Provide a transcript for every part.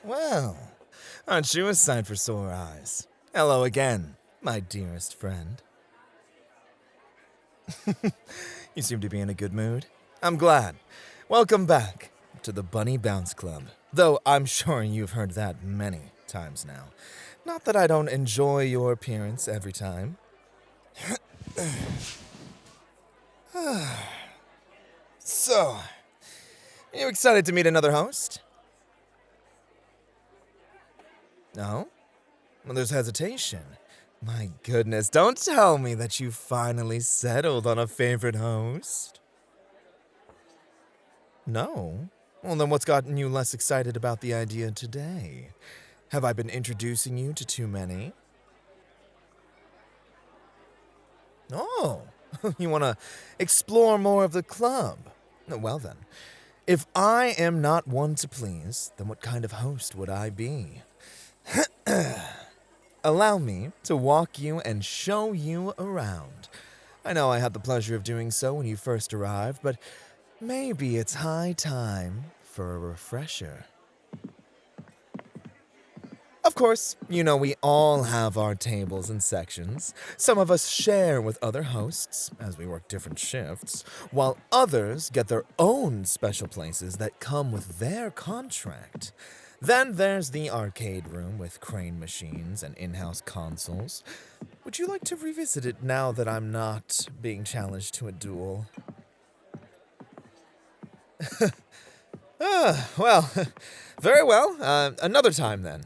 Well, aren't you a sight for sore eyes? Hello again, my dearest friend. You seem to be in a good mood. I'm glad. Welcome back to the Bunny Bounce Club. Though I'm sure you've heard that many times now. Not that I don't enjoy your appearance every time. So, are you excited to meet another host? No? Well, there's hesitation. My goodness, don't tell me that you finally settled on a favorite host. No? Well, then what's gotten you less excited about the idea today? Have I been introducing you to too many? Oh, you want to explore more of the club? Well then, if I am not one to please, then what kind of host would I be? Allow me to walk you and show you around. I know I had the pleasure of doing so when you first arrived, but maybe it's high time for a refresher. Of course, you know we all have our tables and sections. Some of us share with other hosts, as we work different shifts, while others get their own special places that come with their contract. Then there's the arcade room with crane machines and in-house consoles. Would you like to revisit it now that I'm not being challenged to a duel? Well, very well. Another time then.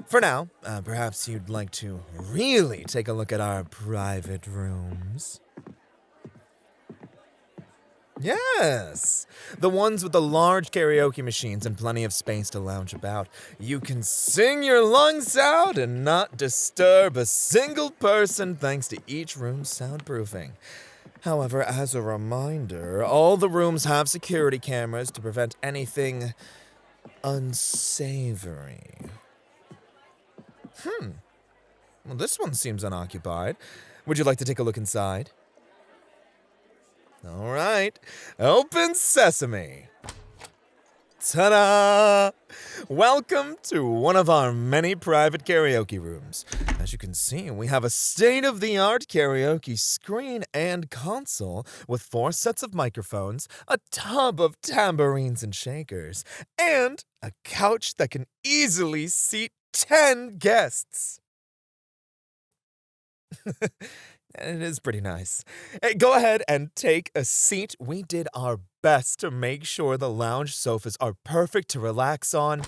For now, perhaps you'd like to really take a look at our private rooms. Yes, the ones with the large karaoke machines and plenty of space to lounge about. You can sing your lungs out and not disturb a single person thanks to each room's soundproofing. However, as a reminder, all the rooms have security cameras to prevent anything unsavory. Well, this one seems unoccupied. Would you like to take a look inside? All right. Open sesame. Ta-da! Welcome to one of our many private karaoke rooms. As you can see, we have a state-of-the-art karaoke screen and console with 4 sets of microphones, a tub of tambourines and shakers, and a couch that can easily seat 10 guests. It is pretty nice. Hey, go ahead and take a seat. We did our best to make sure the lounge sofas are perfect to relax on.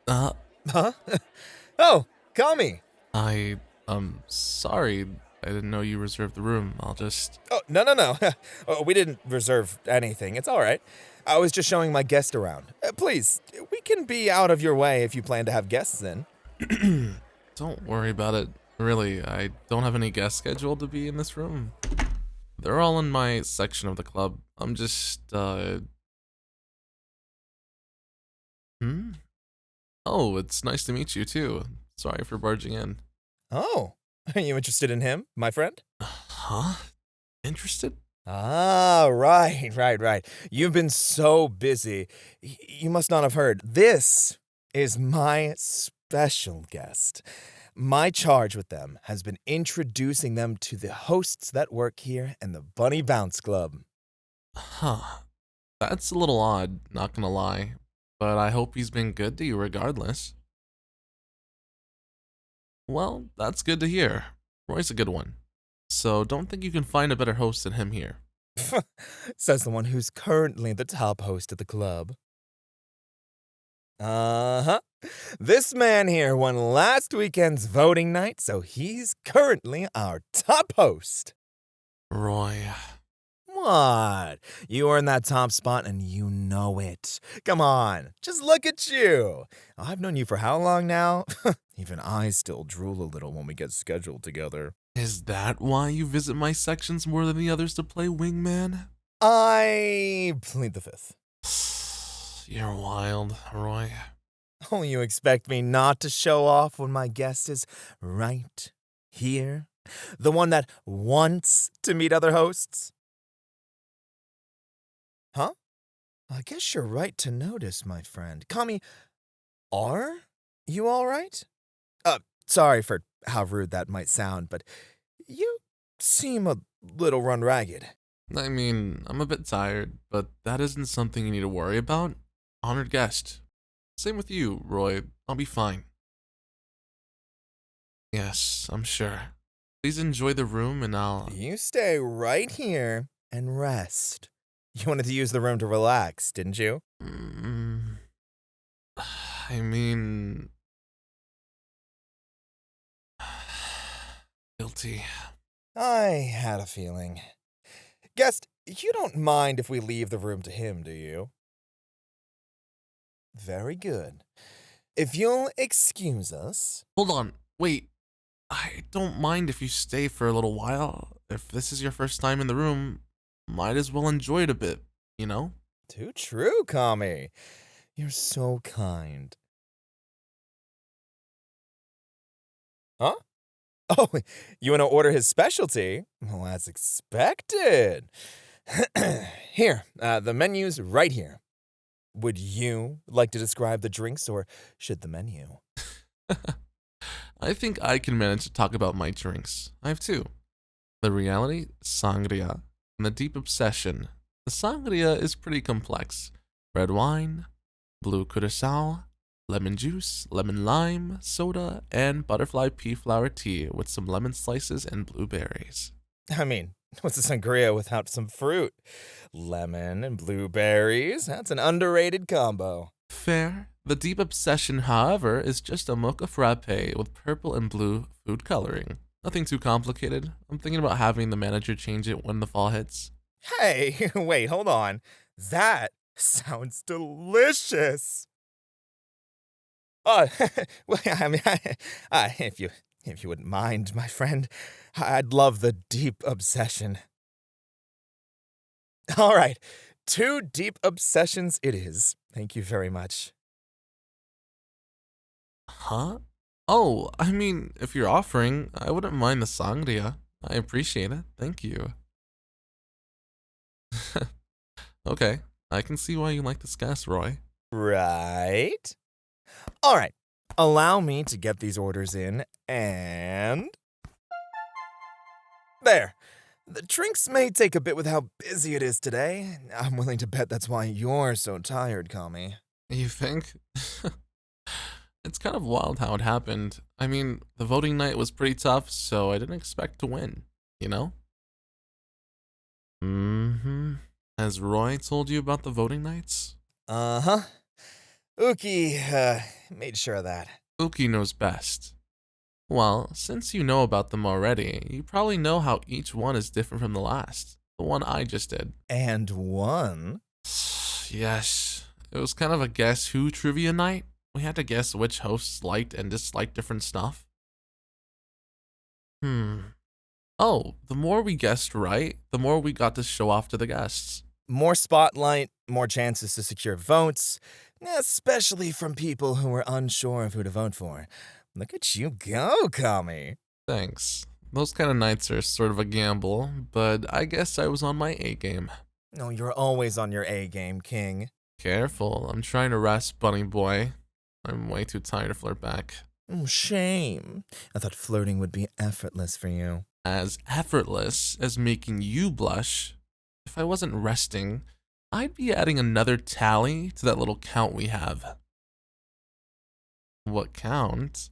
Huh? Oh, call me. Sorry. I didn't know you reserved the room. I'll just... Oh, no. Oh, we didn't reserve anything. It's all right. I was just showing my guest around. Please, we can be out of your way if you plan to have guests in. Don't worry about it. Really, I don't have any guests scheduled to be in this room. They're all in my section of the club. I'm just, Oh, it's nice to meet you, too. Sorry for barging in. Oh, are you interested in him, my friend? Huh? Interested? Ah, right. You've been so busy. You must not have heard. This is my special guest. My charge with them has been introducing them to the hosts that work here in the Bunny Bounce Club. Huh. That's a little odd, not gonna lie. But I hope he's been good to you regardless. Well, that's good to hear. Roy's a good one. So don't think you can find a better host than him here. Says the one who's currently the top host of the club. Uh-huh. This man here won last weekend's voting night, so he's currently our top host. Roy. What? You earned that top spot and you know it. Come on, just look at you. I've known you for how long now? Even I still drool a little when we get scheduled together. Is that why you visit my sections more than the others to play wingman? I plead the fifth. You're wild, Roy. Oh, you expect me not to show off when my guest is right here? The one that wants to meet other hosts? Huh? I guess you're right to notice, my friend. Call me Are you all right? Sorry for how rude that might sound, but you seem a little run ragged. I mean, I'm a bit tired, but that isn't something you need to worry about. Honored guest. Same with you, Roy. I'll be fine. Yes, I'm sure. Please enjoy the room and I'll. You stay right here and rest. You wanted to use the room to relax, didn't you? Mm, I mean. Guilty. I had a feeling. Guest, you don't mind if we leave the room to him, do you? Very good. If you'll excuse us. Hold on. Wait. I don't mind if you stay for a little while. If this is your first time in the room, might as well enjoy it a bit, you know? Too true, Kami. You're so kind. Huh? Oh, you want to order his specialty? Well, as expected. Here, the menu's right here. Would you like to describe the drinks, or should the menu? I think I can manage to talk about my drinks. I have two. The reality, sangria, and the deep obsession. The sangria is pretty complex. Red wine, blue curacao, lemon juice, lemon lime, soda, and butterfly pea flower tea with some lemon slices and blueberries. I mean, what's a sangria without some fruit? Lemon and blueberries? That's an underrated combo. Fair. The deep obsession, however, is just a mocha frappe with purple and blue food coloring. Nothing too complicated. I'm thinking about having the manager change it when the fall hits. Hey, wait, hold on. That sounds delicious. Well, I mean, if you wouldn't mind, my friend, I'd love the deep obsession. All right, 2 deep obsessions it is. Thank you very much. Huh? Oh, I mean, if you're offering, I wouldn't mind the sangria. I appreciate it. Thank you. Okay, I can see why you like this guest, Roy. Right? All right, allow me to get these orders in, and there. The drinks may take a bit with how busy it is today. I'm willing to bet that's why you're so tired, Kami. You think? It's kind of wild how it happened. I mean, the voting night was pretty tough, so I didn't expect to win, you know? Mm-hmm. Has Roy told you about the voting nights? Uh-huh. Uki, made sure of that. Uki knows best. Well, since you know about them already, you probably know how each one is different from the last. The one I just did. And one? Yes. It was kind of a guess who trivia night. We had to guess which hosts liked and disliked different stuff. Oh, the more we guessed right, the more we got to show off to the guests. More spotlight, more chances to secure votes, especially from people who were unsure of who to vote for. Look at you go, Kami. Thanks. Those kind of nights are sort of a gamble, but I guess I was on my A game. No, you're always on your A game, King. Careful, I'm trying to rest, bunny boy. I'm way too tired to flirt back. Oh, shame. I thought flirting would be effortless for you. As effortless as making you blush. If I wasn't resting, I'd be adding another tally to that little count we have. What count?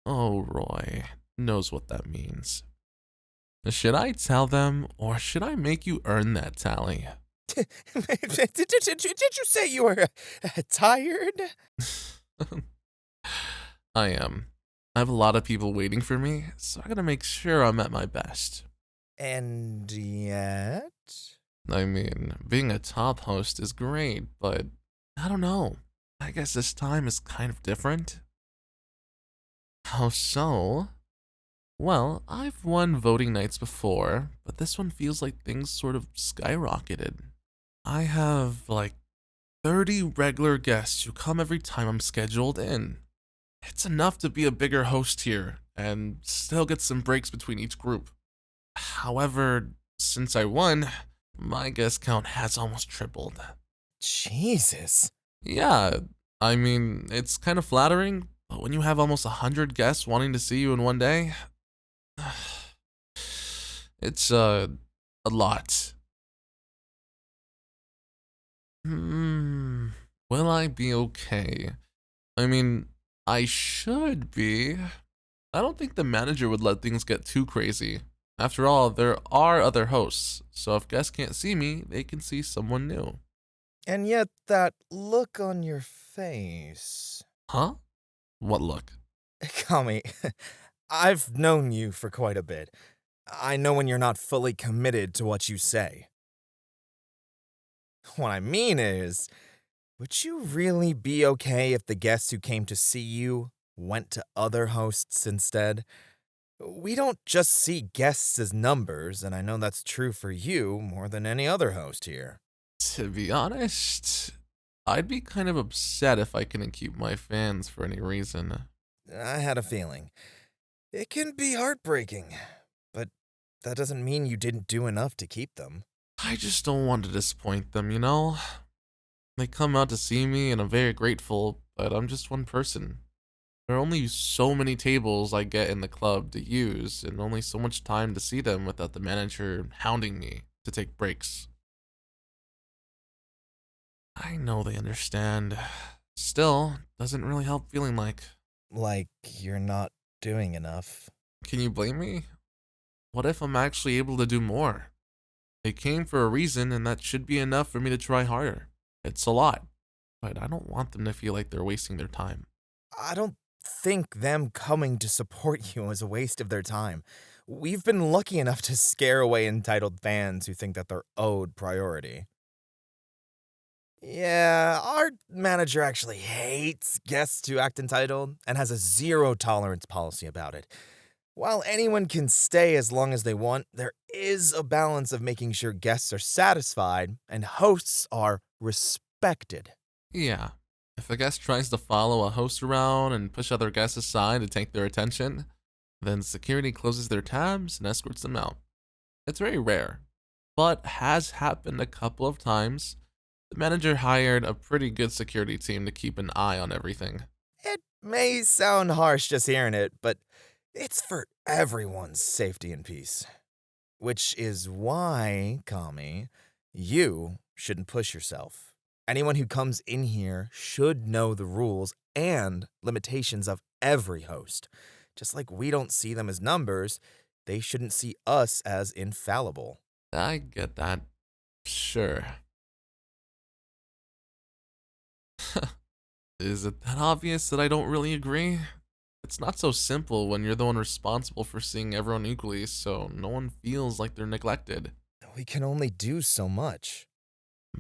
Oh, Roy knows what that means. Should I tell them, or should I make you earn that tally? Did you say you were tired? I am. I have a lot of people waiting for me, so I gotta make sure I'm at my best. And yet? I mean, being a top host is great, but I don't know. I guess this time is kind of different. How so? Well, I've won voting nights before, but this one feels like things sort of skyrocketed. I have, like, 30 regular guests who come every time I'm scheduled in. It's enough to be a bigger host here, and still get some breaks between each group. However, since I won, my guest count has almost tripled. Jesus. Yeah, I mean, it's kind of flattering, but when you have almost 100 guests wanting to see you in one day, it's a lot. Hmm, will I be okay? I mean, I should be. I don't think the manager would let things get too crazy. After all, there are other hosts, so if guests can't see me, they can see someone new. And yet, that look on your face. Huh? What look? Kami, I've known you for quite a bit. I know when you're not fully committed to what you say. What I mean is, would you really be okay if the guests who came to see you went to other hosts instead? We don't just see guests as numbers, and I know that's true for you more than any other host here. To be honest, I'd be kind of upset if I couldn't keep my fans for any reason. I had a feeling. It can be heartbreaking, but that doesn't mean you didn't do enough to keep them. I just don't want to disappoint them, you know? They come out to see me and I'm very grateful, but I'm just one person. There are only so many tables I get in the club to use, and only so much time to see them without the manager hounding me to take breaks. I know they understand. Still, doesn't really help feeling Like you're not doing enough. can you blame me? What if I'm actually able to do more? They came for a reason, and that should be enough for me to try harder. It's a lot, but I don't want them to feel like they're wasting their time. I don't think them coming to support you is a waste of their time. We've been lucky enough to scare away entitled fans who think that they're owed priority. Yeah, our manager actually hates guests who act entitled and has a zero tolerance policy about it. While anyone can stay as long as they want, there is a balance of making sure guests are satisfied and hosts are respected. Yeah, if a guest tries to follow a host around and push other guests aside to take their attention, then security closes their tabs and escorts them out. It's very rare, but has happened a couple of times. The manager hired a pretty good security team to keep an eye on everything. It may sound harsh just hearing it, but it's for everyone's safety and peace. Which is why, Kami, you shouldn't push yourself. Anyone who comes in here should know the rules and limitations of every host. Just like we don't see them as numbers, they shouldn't see us as infallible. I get that. Sure. Is it that obvious that I don't really agree? It's not so simple when you're the one responsible for seeing everyone equally, so no one feels like they're neglected. We can only do so much.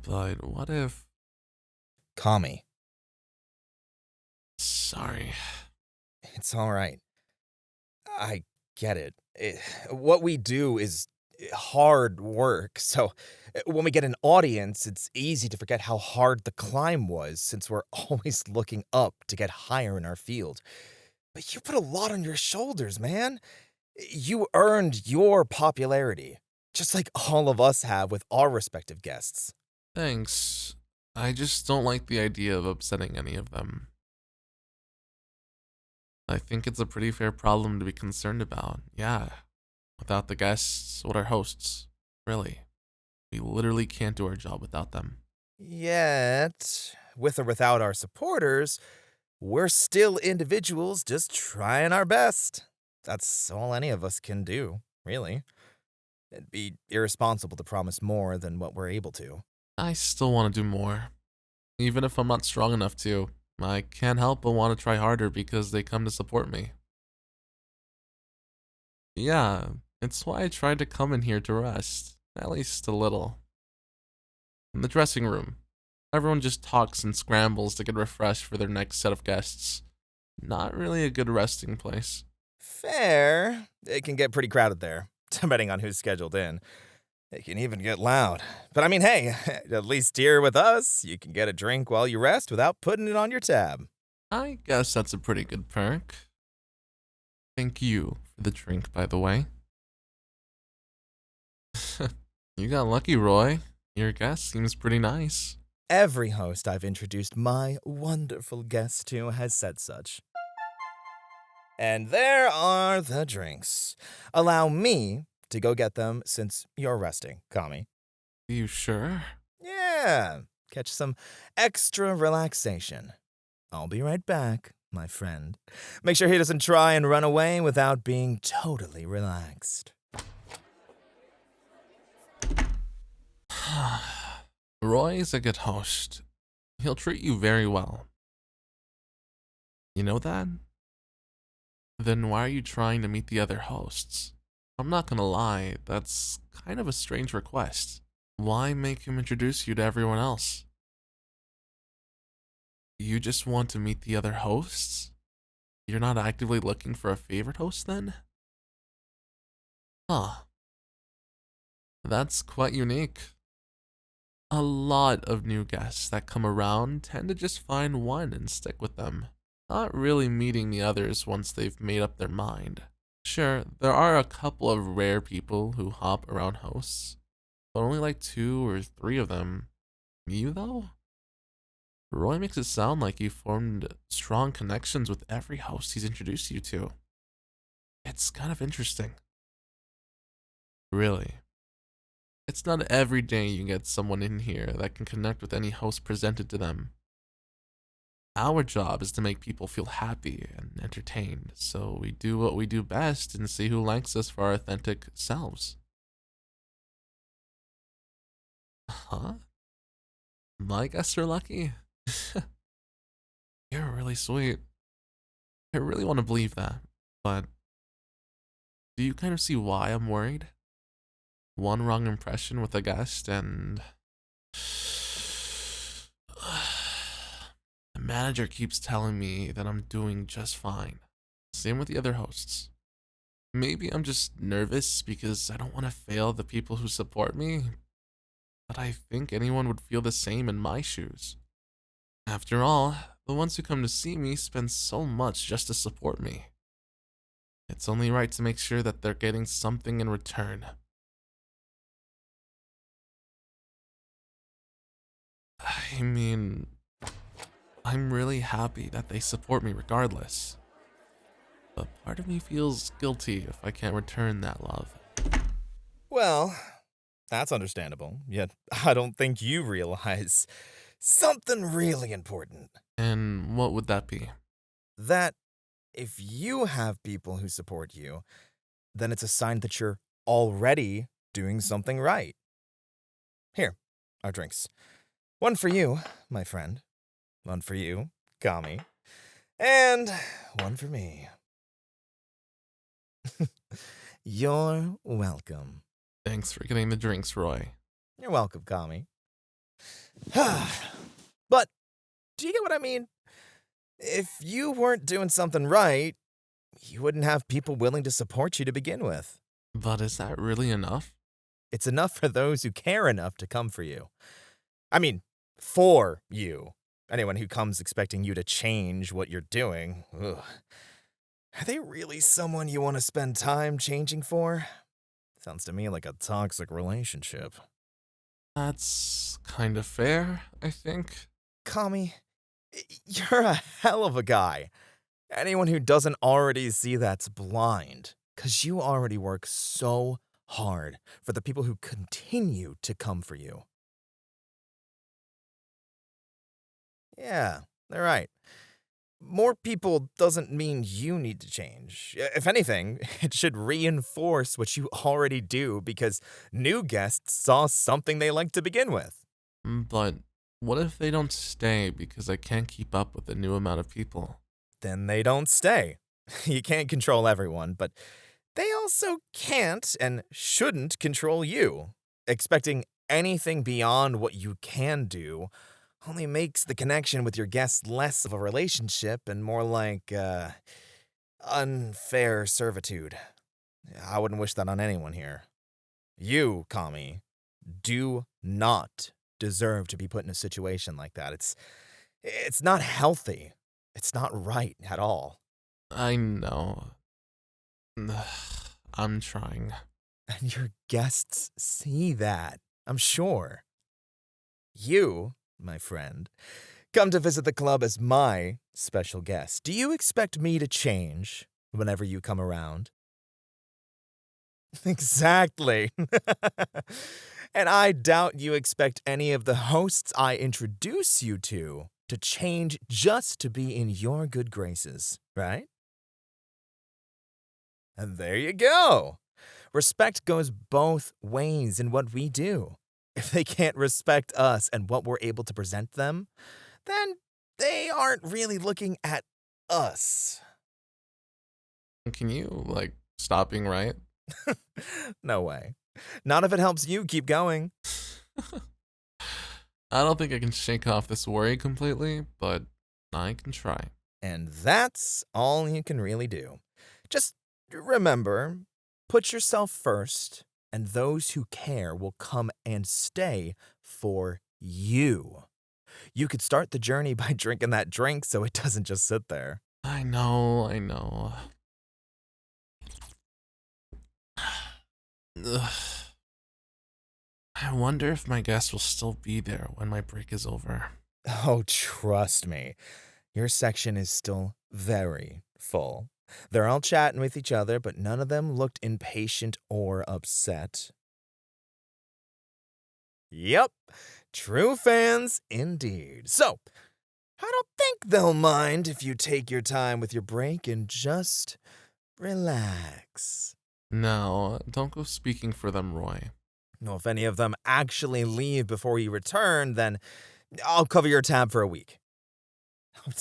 But what if... Kami, Sorry. it's all right. I get it. What we do is hard work, so when we get an audience, it's easy to forget how hard the climb was since we're always looking up to get higher in our field. But you put a lot on your shoulders, man. You earned your popularity, just like all of us have with our respective guests. Thanks. I just don't like the idea of upsetting any of them. I think it's a pretty fair problem to be concerned about. Yeah. Without the guests, what are hosts? Really. We literally can't do our job without them. Yet, with or without our supporters, we're still individuals just trying our best. That's all any of us can do, really. It'd be irresponsible to promise more than what we're able to. I still want to do more. Even if I'm not strong enough to, I can't help but want to try harder because they come to support me. Yeah, it's why I tried to come in here to rest, at least a little. In the dressing room, everyone just talks and scrambles to get refreshed for their next set of guests. Not really a good resting place. Fair. It can get pretty crowded there, depending on who's scheduled in. It can even get loud. But I mean, hey, at least here with us, you can get a drink while you rest without putting it on your tab. I guess that's a pretty good perk. Thank you for the drink, by the way. You got lucky, Roy. Your guest seems pretty nice. Every host I've introduced my wonderful guest to has said such. And there are the drinks. Allow me to go get them since you're resting, Kami. You sure? Yeah, catch some extra relaxation. I'll be right back, my friend. Make sure he doesn't try and run away without being totally relaxed. Roy is a good host. He'll treat you very well. You know that? Then why are you trying to meet the other hosts? I'm not gonna lie, that's kind of a strange request. Why make him introduce you to everyone else? You just want to meet the other hosts? You're not actively looking for a favorite host then? Huh. That's quite unique. A lot of new guests that come around tend to just find one and stick with them, not really meeting the others once they've made up their mind. Sure, there are a couple of rare people who hop around hosts, but only like 2 or 3 of them. You though? Roy makes it sound like you formed strong connections with every host he's introduced you to. It's kind of interesting. Really. It's not every day you get someone in here that can connect with any host presented to them. Our job is to make people feel happy and entertained, so we do what we do best and see who likes us for our authentic selves. Huh? My guests are lucky? You're really sweet. I really want to believe that, but do you kind of see why I'm worried? One wrong impression with a guest and the manager keeps telling me that I'm doing just fine. Same with the other hosts. Maybe I'm just nervous because I don't want to fail the people who support me, but I think anyone would feel the same in my shoes. After all, the ones who come to see me spend so much just to support me. It's only right to make sure that they're getting something in return. I mean, I'm really happy that they support me regardless. But part of me feels guilty if I can't return that love. Well, that's understandable, yet I don't think you realize something really important. And what would that be? That if you have people who support you, then it's a sign that you're already doing something right. Here, our drinks. One for you, my friend. One for you, Kami. And one for me. You're welcome. Thanks for getting the drinks, Roy. You're welcome, Kami. But, do you get what I mean? If you weren't doing something right, you wouldn't have people willing to support you to begin with. But is that really enough? It's enough for those who care enough to come for you. I mean, for you. Anyone who comes expecting you to change what you're doing, ugh. Are they really someone you want to spend time changing for? Sounds to me like a toxic relationship. That's kind of fair, I think. Kami, you're a hell of a guy. Anyone who doesn't already see that's blind, 'cause you already work so hard for the people who continue to come for you. Yeah, they're right. More people doesn't mean you need to change. If anything, it should reinforce what you already do because new guests saw something they liked to begin with. But what if they don't stay because I can't keep up with the new amount of people? Then they don't stay. You can't control everyone, but they also can't and shouldn't control you. Expecting anything beyond what you can do only makes the connection with your guests less of a relationship and more like unfair servitude. I wouldn't wish that on anyone here. You, Kami, do not deserve to be put in a situation like that. It's not healthy. It's not right at all. I know. I'm trying. And your guests see that, I'm sure. You, my friend. Come to visit the club as my special guest. Do you expect me to change whenever you come around? Exactly. And I doubt you expect any of the hosts I introduce you to change just to be in your good graces, right? And there you go. Respect goes both ways in what we do. If they can't respect us and what we're able to present them, then they aren't really looking at us. Can you, stop being right? No way. Not if it helps you keep going. I don't think I can shake off this worry completely, but I can try. And that's all you can really do. Just remember, put yourself first, and those who care will come and stay for you. You could start the journey by drinking that drink so it doesn't just sit there. I know. Ugh. I wonder if my guests will still be there when my break is over. Oh, trust me, your section is still very full. They're all chatting with each other, but none of them looked impatient or upset. Yep, true fans indeed. So, I don't think they'll mind if you take your time with your break and just relax. No, don't go speaking for them, Roy. No, if any of them actually leave before you return, then I'll cover your tab for a week.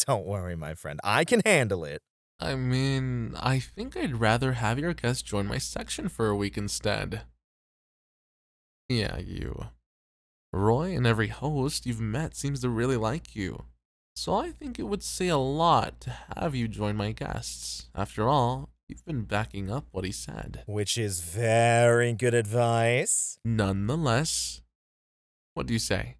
Don't worry, my friend. I can handle it. I mean, I think I'd rather have your guests join my section for a week instead. Yeah, you. Roy and every host you've met seems to really like you. So I think it would say a lot to have you join my guests. After all, you've been backing up what he said. Which is very good advice. Nonetheless, what do you say?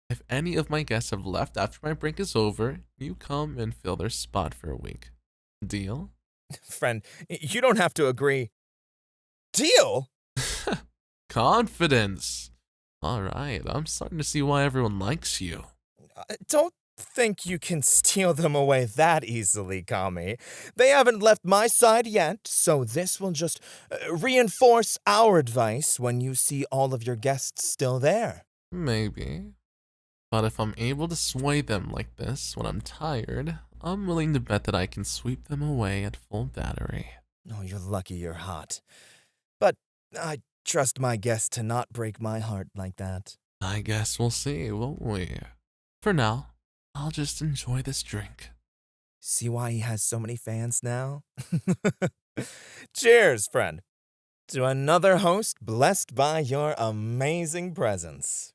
If any of my guests have left after my break is over, you come and fill their spot for a week. Deal? Friend, you don't have to agree. Deal? Confidence. All right, I'm starting to see why everyone likes you. Don't think you can steal them away that easily, Kami. They haven't left my side yet, so this will just reinforce our advice when you see all of your guests still there. Maybe. But if I'm able to sway them like this when I'm tired, I'm willing to bet that I can sweep them away at full battery. Oh, you're lucky you're hot. But I trust my guest to not break my heart like that. I guess we'll see, won't we? For now, I'll just enjoy this drink. See why he has so many fans now? Cheers, friend, to another host blessed by your amazing presence.